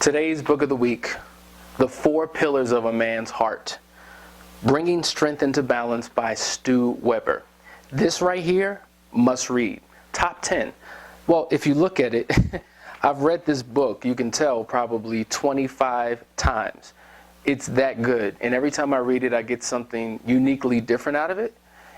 Today's book of the week, The 4 Pillars of a Man's Heart, Bringing Strength into Balance by Stu Weber. This right here, must read. Top 10. Well, if you look at it, I've read this book, you can tell, probably 25 times. It's that good. And every time I read it, I get something uniquely different out of it.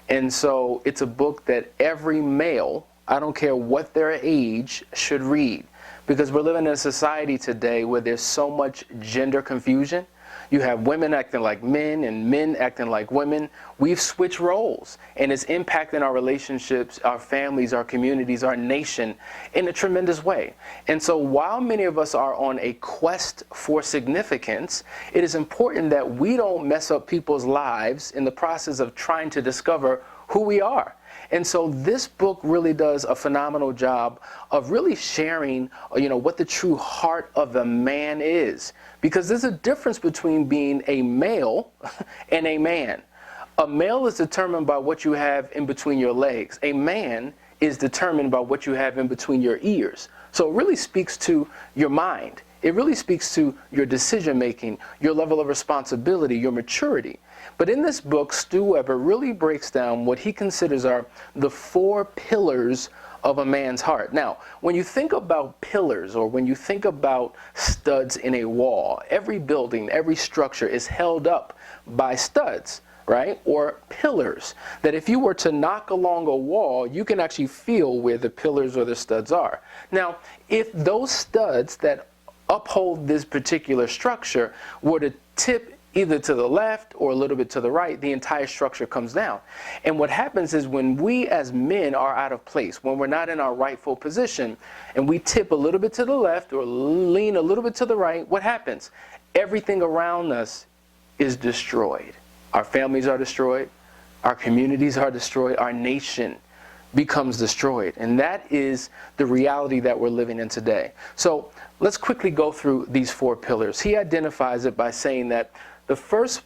And so it's a book that every male, I don't care what their age, should read. Because we're living in a society today where there's so much gender confusion. You have women acting like men and men acting like women. We've switched roles, and it's impacting our relationships, our families, our communities, our nation in a tremendous way. And so while many of us are on a quest for significance, it is important that we don't mess up people's lives in the process of trying to discover who we are. And so this book really does a phenomenal job of really sharing, what the true heart of a man is. Because there's a difference between being a male and a man. A male is determined by what you have in between your legs. A man is determined by what you have in between your ears. So it really speaks to your mind. It really speaks to your decision making, your level of responsibility, your maturity. But in this book, Stu Weber really breaks down what he considers are the 4 pillars of a man's heart. Now, when you think about pillars, or when you think about studs in a wall, every building, every structure is held up by studs, right? Or pillars, that if you were to knock along a wall, you can actually feel where the pillars or the studs are. Now, if those studs that uphold this particular structure were to tip either to the left or a little bit to the right, the entire structure comes down. And what happens is when we as men are out of place, when we're not in our rightful position, and we tip a little bit to the left or lean a little bit to the right, what happens? Everything around us is destroyed. Our families are destroyed, our communities are destroyed, our nation becomes destroyed. And that is the reality that we're living in today. So let's quickly go through these 4 pillars. He identifies it by saying that the first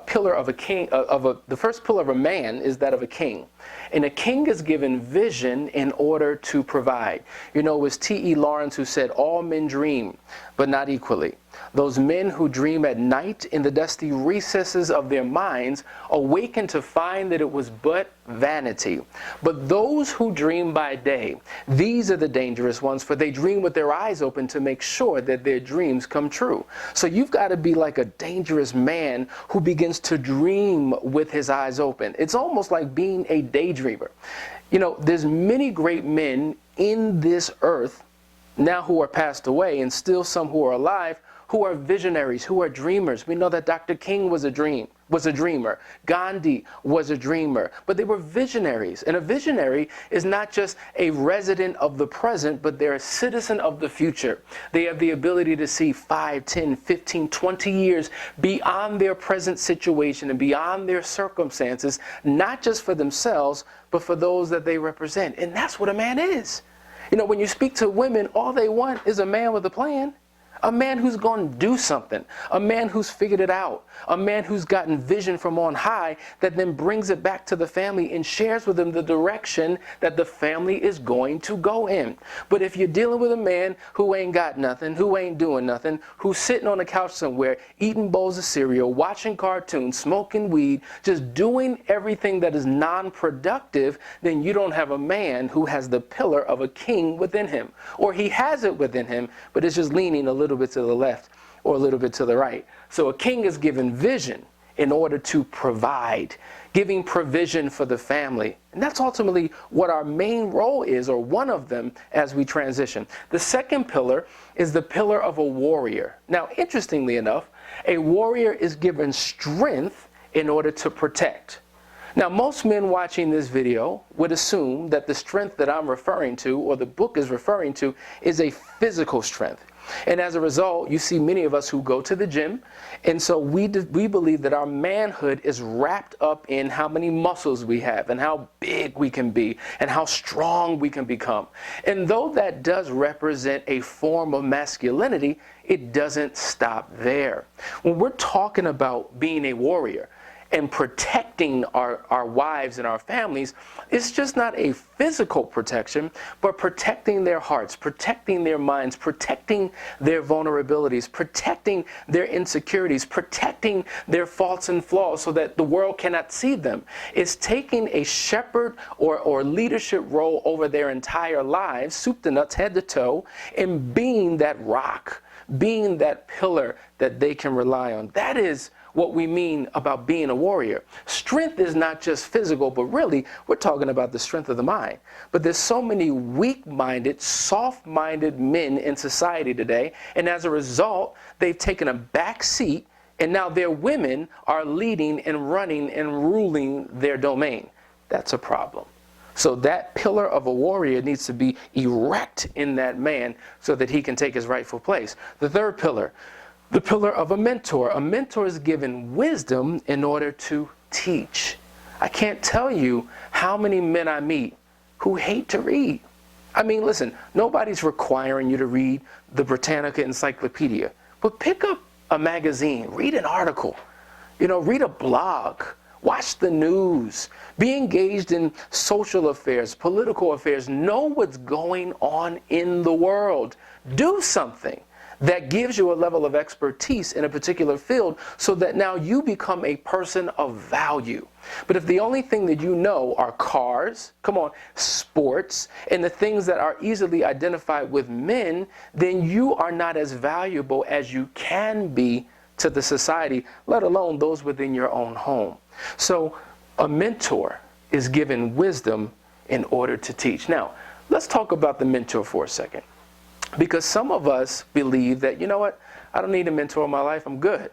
pillar of a king, the first pillar of a man is that of a king. And a king is given vision in order to provide. It was T.E. Lawrence who said, all men dream, but not equally. Those men who dream at night in the dusty recesses of their minds awaken to find that it was but vanity. But those who dream by day, these are the dangerous ones, for they dream with their eyes open to make sure that their dreams come true. So you've got to be like a dangerous man who begins to dream with his eyes open. It's almost like being a daydreamer. There's many great men in this earth now who are passed away, and still some who are alive, who are visionaries, who are dreamers. We know that Dr. King was a dreamer. Gandhi was a dreamer. But they were visionaries. And a visionary is not just a resident of the present, but they're a citizen of the future. They have the ability to see 5, 10, 15, 20 years beyond their present situation and beyond their circumstances, not just for themselves, but for those that they represent. And that's what a man is. When you speak to women, all they want is a man with a plan. A man who's going to do something, a man who's figured it out, a man who's gotten vision from on high that then brings it back to the family and shares with them the direction that the family is going to go in. But if you're dealing with a man who ain't got nothing, who ain't doing nothing, who's sitting on a couch somewhere, eating bowls of cereal, watching cartoons, smoking weed, just doing everything that is non-productive, then you don't have a man who has the pillar of a king within him. Or he has it within him, but it's just leaning a little bit to the left or a little bit to the right. So a king is given vision in order to provide, giving provision for the family. And that's ultimately what our main role is, or one of them, as we transition. The second pillar is the pillar of a warrior. Now, interestingly enough, a warrior is given strength in order to protect. Now, most men watching this video would assume that the strength that I'm referring to, or the book is referring to, is a physical strength. And as a result, you see many of us who go to the gym, and so we believe that our manhood is wrapped up in how many muscles we have, and how big we can be, and how strong we can become. And though that does represent a form of masculinity, it doesn't stop there. When we're talking about being a warrior, and protecting our wives and our families, it's just not a physical protection, but protecting their hearts, protecting their minds, protecting their vulnerabilities, protecting their insecurities, protecting their faults and flaws so that the world cannot see them. It's taking a shepherd or leadership role over their entire lives, soup to nuts, head to toe, and being that rock, being that pillar that they can rely on. That is what we mean about being a warrior. Strength is not just physical, but really we're talking about the strength of the mind. But there's so many weak-minded, soft-minded men in society today, and as a result, they've taken a back seat, and now their women are leading and running and ruling their domain. That's a problem. So that pillar of a warrior needs to be erect in that man so that he can take his rightful place. The third pillar, the pillar of a mentor. A mentor is given wisdom in order to teach. I can't tell you how many men I meet who hate to read. I mean, listen, nobody's requiring you to read the Britannica Encyclopedia, but pick up a magazine, read an article, read a blog, watch the news, be engaged in social affairs, political affairs, know what's going on in the world. Do something that gives you a level of expertise in a particular field so that now you become a person of value. But if the only thing that you know are cars, sports, and the things that are easily identified with men, then you are not as valuable as you can be to the society, let alone those within your own home. So a mentor is given wisdom in order to teach. Now, let's talk about the mentor for a second. Because some of us believe that, you know what, I don't need a mentor in my life, I'm good.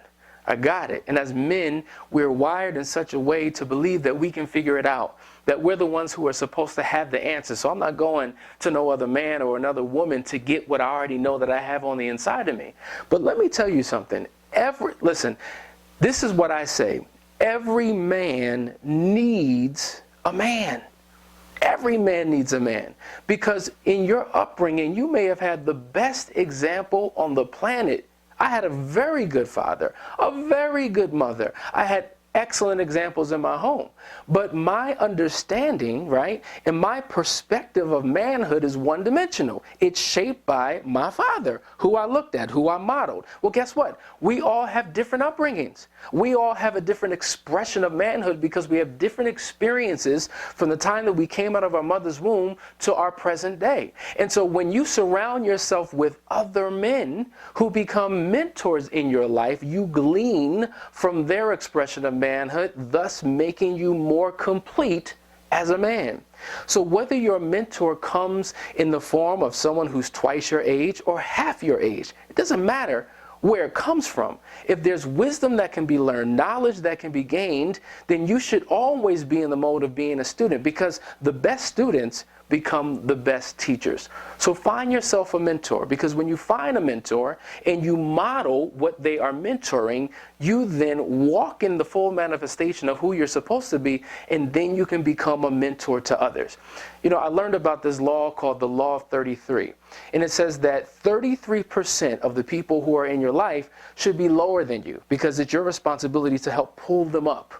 I got it. And as men, we're wired in such a way to believe that we can figure it out, that we're the ones who are supposed to have the answer. So I'm not going to no other man or another woman to get what I already know that I have on the inside of me. But let me tell you something. Listen, this is what I say. Every man needs a man. Every man needs a man, because in your upbringing, you may have had the best example on the planet. I had a very good father, a very good mother. I had excellent examples in my home. But my understanding, right, and my perspective of manhood is one-dimensional. It's shaped by my father, who I looked at, who I modeled. Well, guess what? We all have different upbringings. We all have a different expression of manhood because we have different experiences from the time that we came out of our mother's womb to our present day. And so when you surround yourself with other men who become mentors in your life, you glean from their expression of manhood, thus making you more complete as a man. So whether your mentor comes in the form of someone who's twice your age or half your age, it doesn't matter where it comes from. If there's wisdom that can be learned, knowledge that can be gained, then you should always be in the mode of being a student, because the best students become the best teachers. So find yourself a mentor, because when you find a mentor and you model what they are mentoring, you then walk in the full manifestation of who you're supposed to be, and then you can become a mentor to others. I learned about this law called the Law of 33, and it says that 33% of the people who are in your life should be lower than you, because it's your responsibility to help pull them up.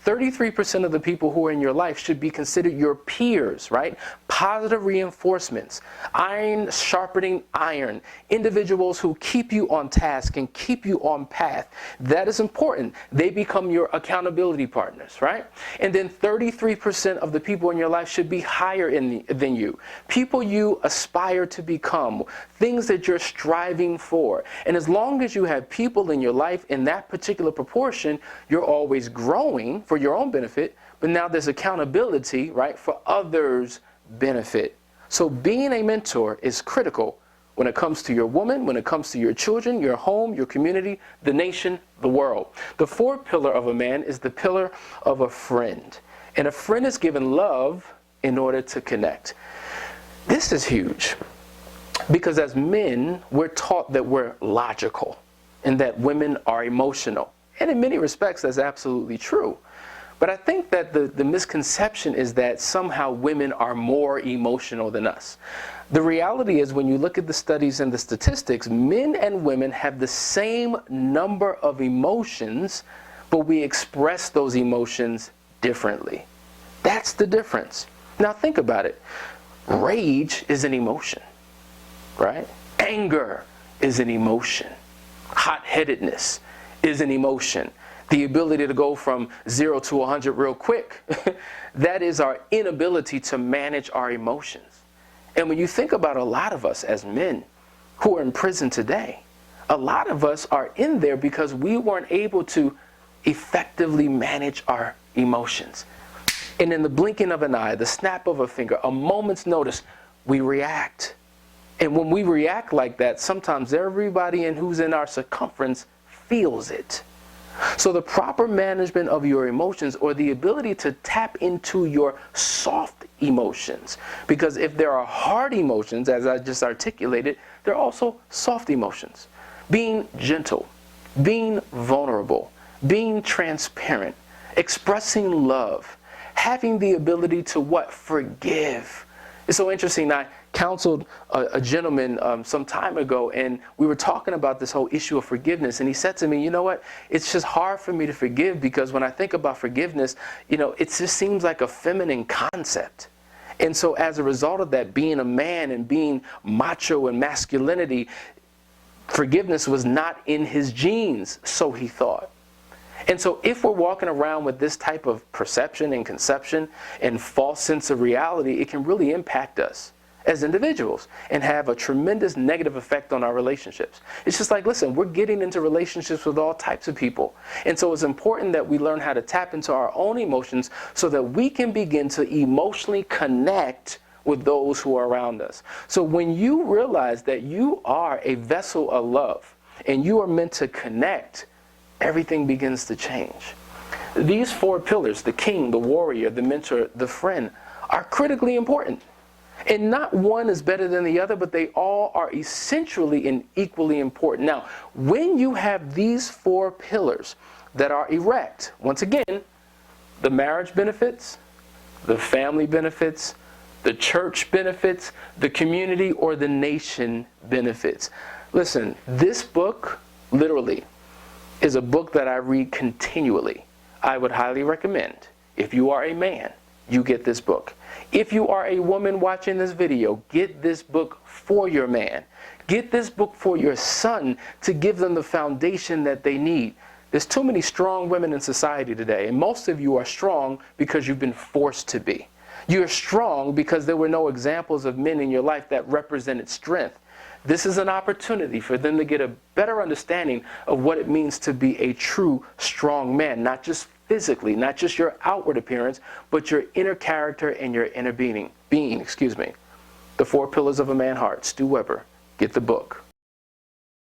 33% of the people who are in your life should be considered your peers, right? Positive reinforcements, iron sharpening iron, individuals who keep you on task and keep you on path. That is important. They become your accountability partners, right? And then 33% of the people in your life should be higher than you. People you aspire to become, things that you're striving for. And as long as you have people in your life in that particular proportion, you're always growing for your own benefit, but now there's accountability, right, for others' benefit. So being a mentor is critical when it comes to your woman, when it comes to your children, your home, your community, the nation, the world. The fourth pillar of a man is the pillar of a friend. And a friend is given love in order to connect. This is huge, because as men, we're taught that we're logical and that women are emotional. And in many respects, that's absolutely true. But I think that the misconception is that somehow women are more emotional than us. The reality is, when you look at the studies and the statistics, men and women have the same number of emotions, but we express those emotions differently. That's the difference. Now think about it. Rage is an emotion, right? Anger is an emotion. Hot-headedness is an emotion. The ability to go from 0 to 100 real quick, that is our inability to manage our emotions. And when you think about a lot of us as men who are in prison today, a lot of us are in there because we weren't able to effectively manage our emotions. And in the blinking of an eye, the snap of a finger, a moment's notice, we react. And when we react like that, sometimes everybody who's in our circumference feels it. So the proper management of your emotions, or the ability to tap into your soft emotions, because if there are hard emotions, as I just articulated, there are also soft emotions. Being gentle, being vulnerable, being transparent, expressing love, having the ability to what? Forgive. It's so interesting. I counseled a gentleman some time ago, and we were talking about this whole issue of forgiveness, and he said to me, you know what, it's just hard for me to forgive, because when I think about forgiveness, you know, it just seems like a feminine concept. And so as a result of that, being a man and being macho and masculinity, forgiveness was not in his genes, so he thought. And so if we're walking around with this type of perception and conception and false sense of reality, it can really impact us as individuals and have a tremendous negative effect on our relationships. It's just like, listen, we're getting into relationships with all types of people. And so it's important that we learn how to tap into our own emotions so that we can begin to emotionally connect with those who are around us. So when you realize that you are a vessel of love and you are meant to connect, everything begins to change. These 4 pillars, the king, the warrior, the mentor, the friend, are critically important. And not one is better than the other, but they all are essentially and equally important. Now, when you have these 4 pillars that are erect, once again, the marriage benefits, the family benefits, the church benefits, the community or the nation benefits. Listen, this book, literally, is a book that I read continually. I would highly recommend, if you are a man, you get this book. If you are a woman watching this video, get this book for your man. Get this book for your son to give them the foundation that they need. There's too many strong women in society today, and most of you are strong because you've been forced to be. You're strong because there were no examples of men in your life that represented strength. This is an opportunity for them to get a better understanding of what it means to be a true strong man, not just physically, not just your outward appearance, but your inner character and your inner being. The 4 Pillars of a Man's Heart, Stu Weber. Get the book.